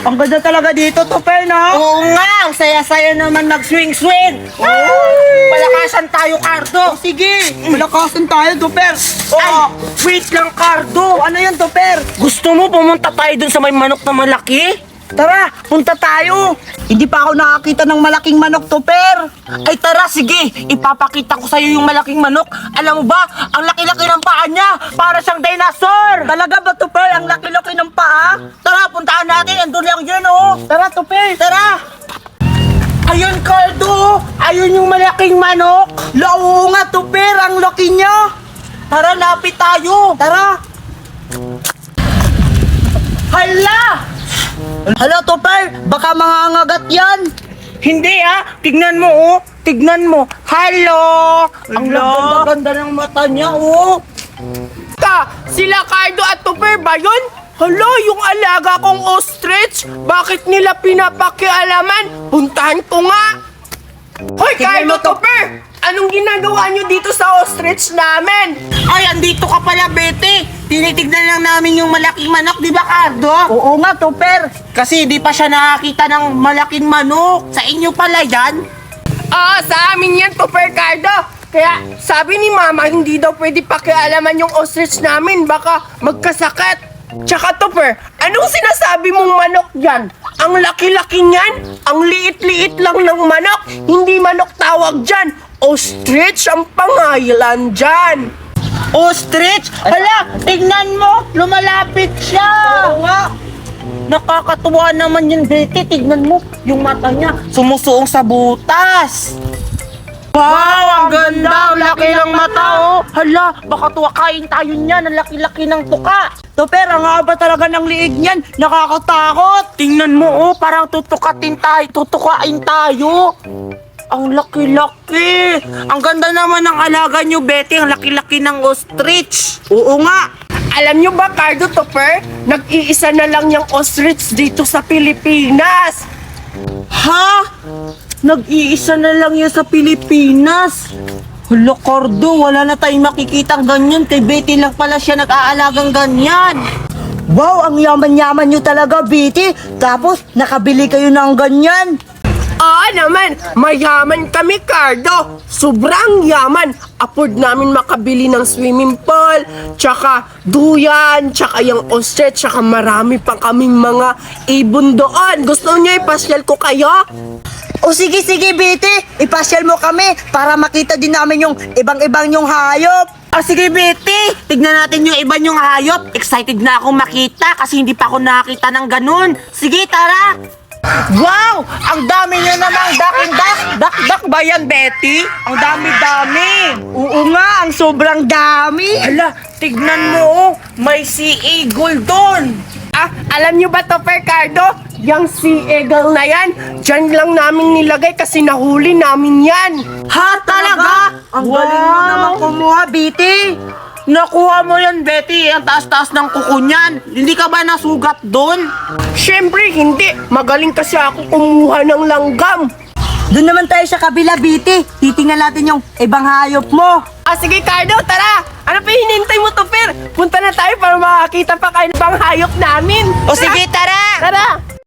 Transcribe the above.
Ang ganda talaga dito, Tupper, no? Oo nga, ang saya-saya naman mag-swing-swing. Palakasan tayo, Cardo. Sige, malakasan tayo, Tupper. Ay, wait lang, Cardo. Ano yan, Tupper? Gusto mo pumunta tayo dun sa may manok na malaki? Tara, punta tayo. Hindi pa ako nakakita ng malaking manok, Tupper. Ay tara, sige. Ipapakita ko sa'yo yung malaking manok. Alam mo ba, ang laki-laki ng paa niya. Para siyang dinosaur. Talaga ba, Tupper? Ang laki-laki ng paa? Tara, puntaan natin. Andun lang yun, oh. Tara, Tupper. Tara. Ayun, Cardo. Ayun yung malaking manok. Oo nga, Tupper. Ang laki niya. Tara, lapit tayo. Tara. Hala! Hala, Tupper. Baka mangangagat yan. Hindi tignan mo oh. Tignan mo. Hello! Ang Hala. ganda-ganda ng mata niya oh. Sila Cardo at Tupper ba yun? Hala, yung alaga kong ostrich. Bakit nila pinapakialaman? Puntahan ko nga. Hoy, Tignan Cardo, mo to. Tupper! Anong ginagawa nyo dito sa ostrich namin? Ay, andito ka pala, Betty. Tinitignan lang namin yung malaking manok, di ba, Cardo? Oo nga, Tupper. Kasi di pa siya nakakita ng malaking manok. Sa inyo pala yan? Sa amin yan, Tupper, Cardo. Kaya sabi ni Mama, hindi daw pwede pakialaman yung ostrich namin. Baka magkasakit. Tsaka, Tupper, anong sinasabi mong manok yan? Ang laki-laki niyan? Ang liit-liit lang ng manok? Hindi manok tawag dyan. Ostrich ang pangalan dyan. Ostrich? Hala, tignan mo, lumalapit siya. Oo nga. Nakakatuwa naman yun, Betty. Tignan mo, yung mata niya sumusuong sa butas. Wow, ang ganda! Ang laki ng mata, oh! Hala, baka tuwakain tayo niyan. Ang laki-laki ng tuka. Tupper, ang haba talaga ng liig niyan. Nakakatakot. Tingnan mo, oh, parang tutukain tayo. Ang laki-laki. Ang ganda naman ng alaga niyo, Betty. Ang laki-laki ng ostrich. Oo nga. Alam niyo ba, Cardo, Tupper? Nag-iisa na lang yung ostrich dito sa Pilipinas. Ha? Nag-iisa na lang yan sa Pilipinas. Hala, Cardo, wala na tayong makikitang ganyan. Kay Betty lang pala siya nag-aalagang ganyan. Wow, ang yaman-yaman nyo talaga, Betty. Tapos, nakabili kayo ng ganyan. Naman, mayaman kami, Cardo. Sobrang yaman. Afford namin makabili ng swimming pool, tsaka duyan, tsaka yung ostrich, tsaka marami pang kaming mga ibon doon. Gusto niyo ipasyal ko kayo? O sige, Betty. Ipasyal mo kami para makita din namin yung ibang-ibang yung hayop. Sige, Betty. Tignan natin yung iba yung hayop. Excited na akong makita kasi hindi pa ako nakakita ng ganun. Sige, tara. Wow! Ang dami niya namang duck. Duck ba yan, Betty? Ang dami-dami. Oo nga, ang sobrang dami. Hala, tignan mo oh. May sea eagle doon. Alam niyo ba, Tupper, Cardo? Yung sea eagle na yan, dyan lang namin nilagay kasi nahuli namin yan. Ha, talaga? Ang galing mo naman kumuha, Betty. Nakuha mo yan, Betty. Ang taas-taas ng kuko niyan. Hindi ka ba nasugat doon? Siyempre, hindi. Magaling kasi ako kumuha ng langgam. Doon naman tayo sa kabila, Betty. Titingnan natin yung ibang hayop mo. Sige, Cardo, tara. Ano pa hinintay mo, Tupper? Punta na tayo para makakita pa kayo ng ibang hayop namin. O sige, tara! Tara.